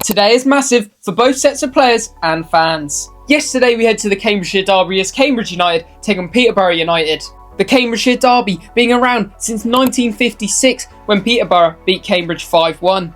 Today is massive for both sets of players and fans. Yesterday we head to the Cambridgeshire Derby as Cambridge United take on Peterborough United. The Cambridgeshire Derby being around since 1956 when Peterborough beat Cambridge 5-1.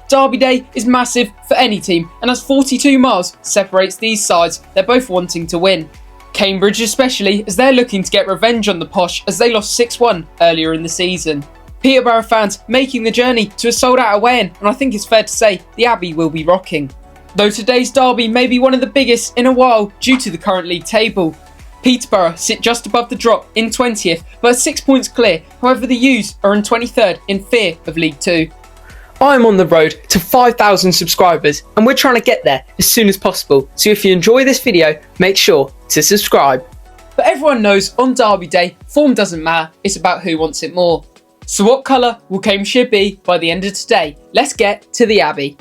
Derby Day is massive for any team, and as 42 miles separates these sides, they're both wanting to win. Cambridge especially, as they're looking to get revenge on the Posh as they lost 6-1 earlier in the season. Peterborough fans making the journey to a sold-out away-in, and I think it's fair to say the Abbey will be rocking. Though today's derby may be one of the biggest in a while due to the current league table. Peterborough sit just above the drop in 20th, but are 6 points clear. However, the U's are in 23rd in fear of League 2. I'm on the road to 5,000 subscribers, and we're trying to get there as soon as possible. So if you enjoy this video, make sure to subscribe. But everyone knows on Derby Day, form doesn't matter, it's about who wants it more. So what colour will Cambridgeshire be by the end of today? Let's get to the Abbey.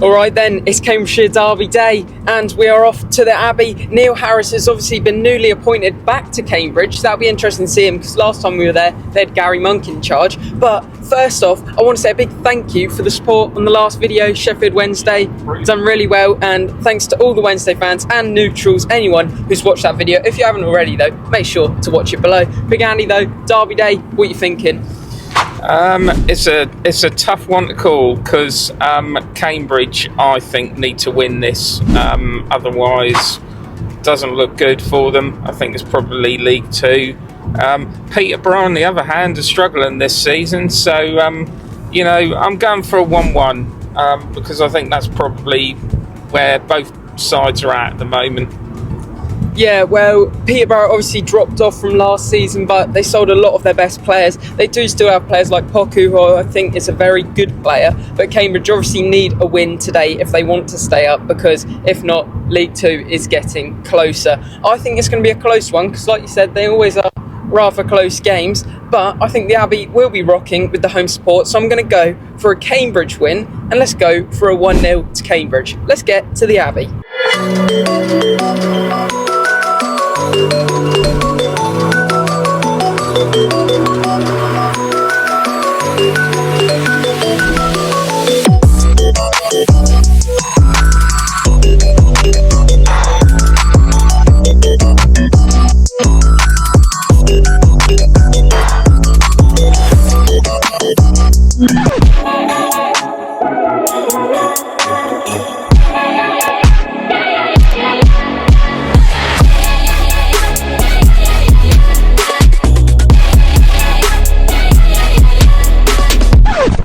Alright then, it's Cambridgeshire Derby Day and we are off to the Abbey. Neil Harris has obviously been newly appointed back to Cambridge, so that'll be interesting to see him because last time we were there they had Gary Monk in charge. But first off, I want to say a big thank you for the support on the last video, Sheffield Wednesday. Done really well, and thanks to all the Wednesday fans and neutrals, anyone who's watched that video. If you haven't already though, make sure to watch it below. Big Andy though, Derby Day, what are you thinking? It's a tough one to call because Cambridge, I think, need to win this. Otherwise, doesn't look good for them. I think it's probably League 2. Peterborough, on the other hand, are struggling this season. So, you know, I'm going for a 1-1 because I think that's probably where both sides are at the moment. Yeah, well, Peterborough obviously dropped off from last season, but they sold a lot of their best players. They do still have players like Poku, who I think is a very good player, but Cambridge obviously need a win today if they want to stay up, because if not, League 2 is getting closer. I think it's going to be a close one, because like you said, they always are rather close games, but I think the Abbey will be rocking with the home support, so I'm going to go for a Cambridge win, and let's go for a 1-0 to Cambridge. Let's get to the Abbey.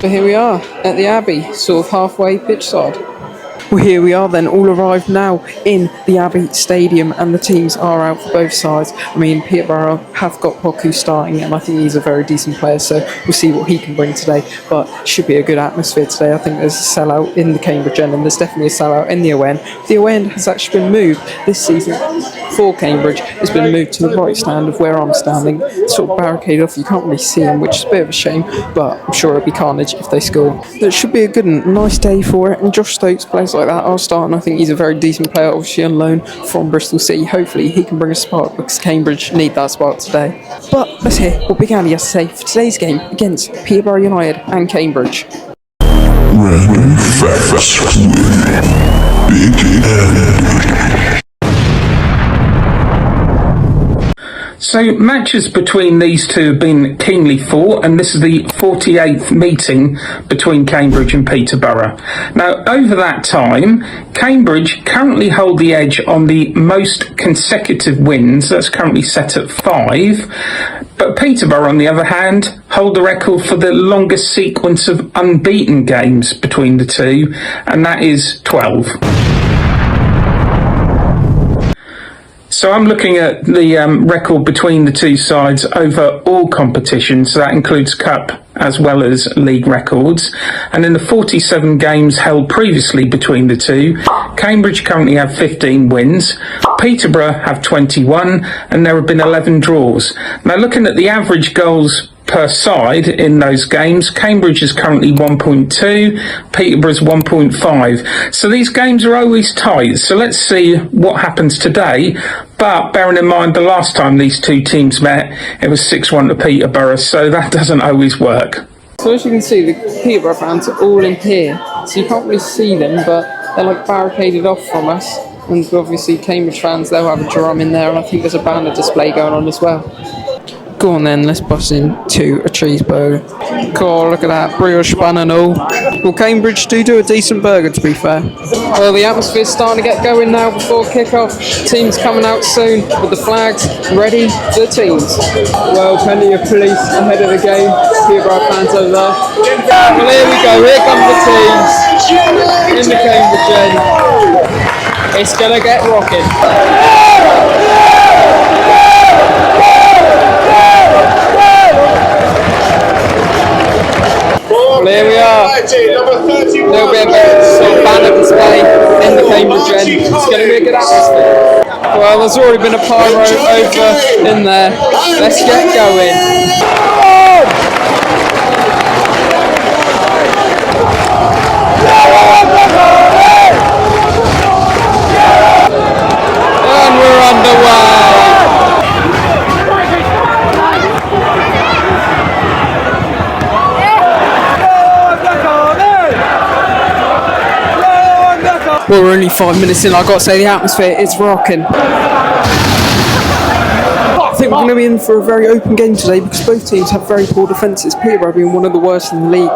So here we are at the Abbey, sort of halfway pitch side. Well, here we are then, all arrived now in the Abbey Stadium, and the teams are out for both sides. I mean, Peterborough have got Poku starting, and I think he's a very decent player, so we'll see what he can bring today. But should be a good atmosphere today. I think there's a sellout in the Cambridge end, and there's definitely a sellout in the away end. The away end has actually been moved this season for Cambridge. It's been moved to the right stand of where I'm standing, sort of barricaded off. You can't really see them, which is a bit of a shame, but I'm sure it'll be carnage if they score. It should be a good and nice day for it, and Josh Stokes plays like that are starting. I think he's a very decent player, obviously on loan from Bristol City. Hopefully he can bring a spark, because Cambridge need that spark today. But let's hear what Big Andy has to say for today's game against Peterborough United and Cambridge. Random facts with Big Andy. So matches between these two have been keenly fought, and this is the 48th meeting between Cambridge and Peterborough. Now, over that time, Cambridge currently hold the edge on the most consecutive wins. That's currently set at 5. But Peterborough, on the other hand, hold the record for the longest sequence of unbeaten games between the two, and that is 12. So I'm looking at the record between the two sides over all competitions, so that includes Cup as well as league records. And in the 47 games held previously between the two, Cambridge currently have 15 wins, Peterborough have 21, and there have been 11 draws. Now, looking at the average goals per side in those games, Cambridge is currently 1.2, Peterborough's 1.5. So these games are always tight. So let's see what happens today. But bearing in mind the last time these two teams met, it was 6-1 to Peterborough, so that doesn't always work. So as you can see, the Peterborough fans are all in here, so you can't really see them, but they're like barricaded off from us. And obviously Cambridge fans, they'll have a drum in there, and I think there's a banner display going on as well. Go on then, let's bust into a cheeseburger. Cool, look at that, brioche bun and all. Well, Cambridge do a decent burger, to be fair. Well, the atmosphere's starting to get going now before kick-off. Teams coming out soon with the flags ready for the teams. Well, plenty of police ahead of the game. Peterborough fans over there. Well, here we go, here come the teams. In the Cambridge end. It's gonna get rocking. Well, here we are. There'll be a sort of banner display in the Cambridge end. It's going to be a good atmosphere. Well, there's already been a pyro over in there. Let's get going. And we're underway. Well, we're only 5 minutes in. I've got to say, the atmosphere is rocking. I think we're going to be in for a very open game today because both teams have very poor defences. Peterborough being one of the worst in the league.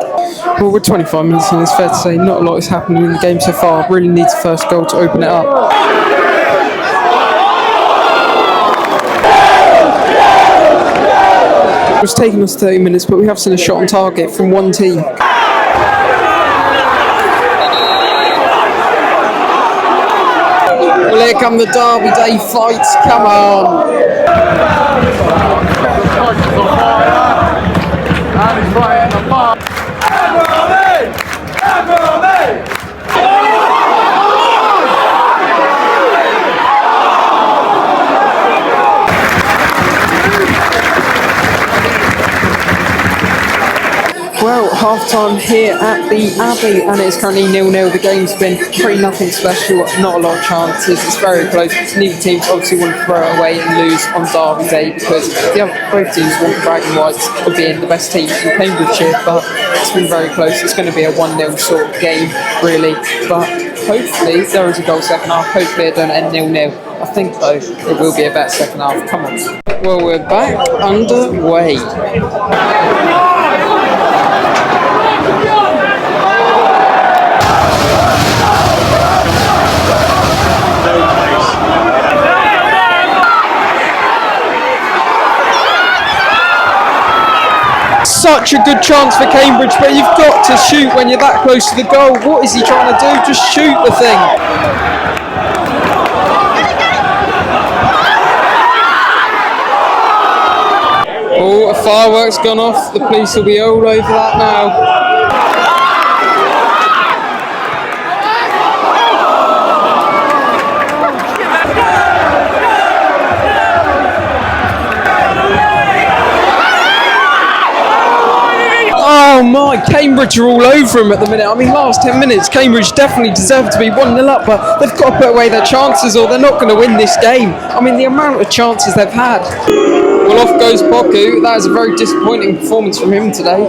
Well, we're 25 minutes in. It's fair to say not a lot is happening in the game so far. Really needs the first goal to open it up. It's taken us 30 minutes, but we have seen a shot on target from one team. Well, here come the Derby Day fights, come on! Well, half-time here at the Abbey, and it's currently 0-0. The game's been pretty nothing special, not a lot of chances, it's very close. Neither teams obviously want to throw it away and lose on Derby Day because both teams want the Dragon Whites of being the best team in Cambridgeshire, but it's been very close. It's going to be a 1-0 sort of game, really, but hopefully there is a goal second half. Hopefully it don't end 0-0. I think, though, it will be a better second half. Come on. Well, we're back underway. Such a good chance for Cambridge, but you've got to shoot when you're that close to the goal. What is he trying to do? Just shoot the thing. Oh, a firework's gone off. The police will be all over that now. Oh my, Cambridge are all over him at the minute. I mean, last 10 minutes, Cambridge definitely deserved to be 1-0 up, but they've got to put away their chances or they're not going to win this game. I mean, the amount of chances they've had. Well, off goes Poku. That is a very disappointing performance from him today.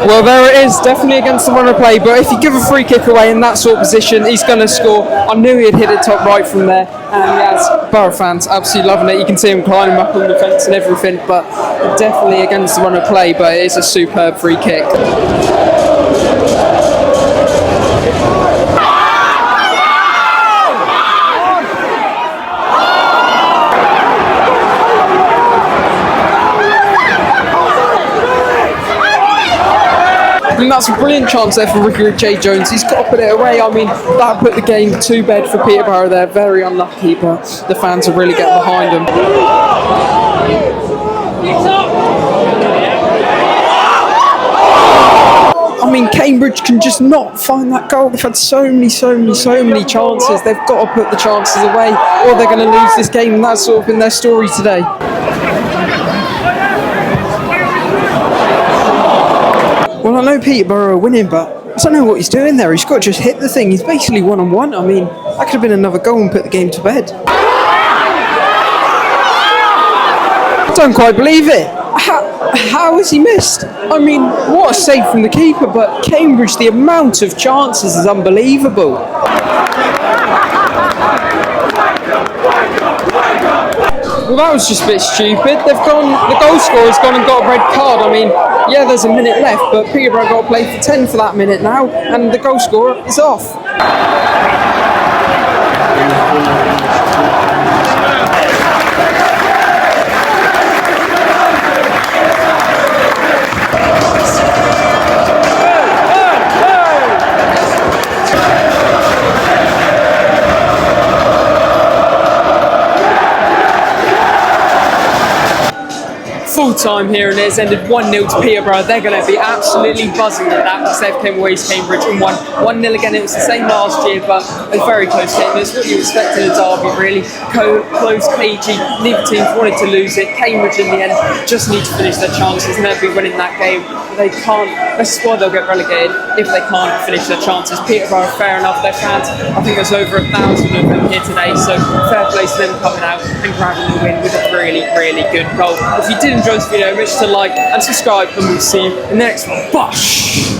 Well, there it is, definitely against the run of play, but if you give a free kick away in that sort of position, he's going to score. I knew he'd hit it top right from there, and yes, Borough fans absolutely loving it. You can see him climbing up on the fence and everything, but definitely against the run of play, but it is a superb free kick. mean, that's a brilliant chance there for Ricky J. Jones. He's got to put it away. I mean, that put the game to bed for Peterborough there. Very unlucky, but the fans are really getting behind him. I mean, Cambridge can just not find that goal. They've had so many chances. They've got to put the chances away, or they're going to lose this game, and that's sort of been their story today. Well, I know Peterborough are winning, but I don't know what he's doing there. He's got to just hit the thing. He's basically one-on-one. I mean, that could have been another goal and put the game to bed. I don't quite believe it. How has he missed? I mean, what a save from the keeper, but Cambridge, the amount of chances is unbelievable. Well, that was just a bit stupid. The goal scorer's gone and got a red card. I mean, yeah, there's a minute left, but Peterborough got to play for 10 for that minute now, and the goal scorer is off. Full time here, and it's ended 1-0 to Peterborough. They're going to be absolutely buzzing at that because they've came away to Cambridge and won 1-0 again. It was the same last year, but a very close game. It's what you expect in a derby, really. Close, cagey. Neither team wanted to lose it. Cambridge, in the end, just need to finish their chances and they'll be winning that game. They can't. That's why they'll get relegated if they can't finish their chances. Peterborough, fair enough. Their fans, I think there's over 1,000 of them here today, so fair play to them coming out and grabbing the win with a really good goal. If you did enjoy this video, make sure to like and subscribe, and we'll see you in the next one. Bosh!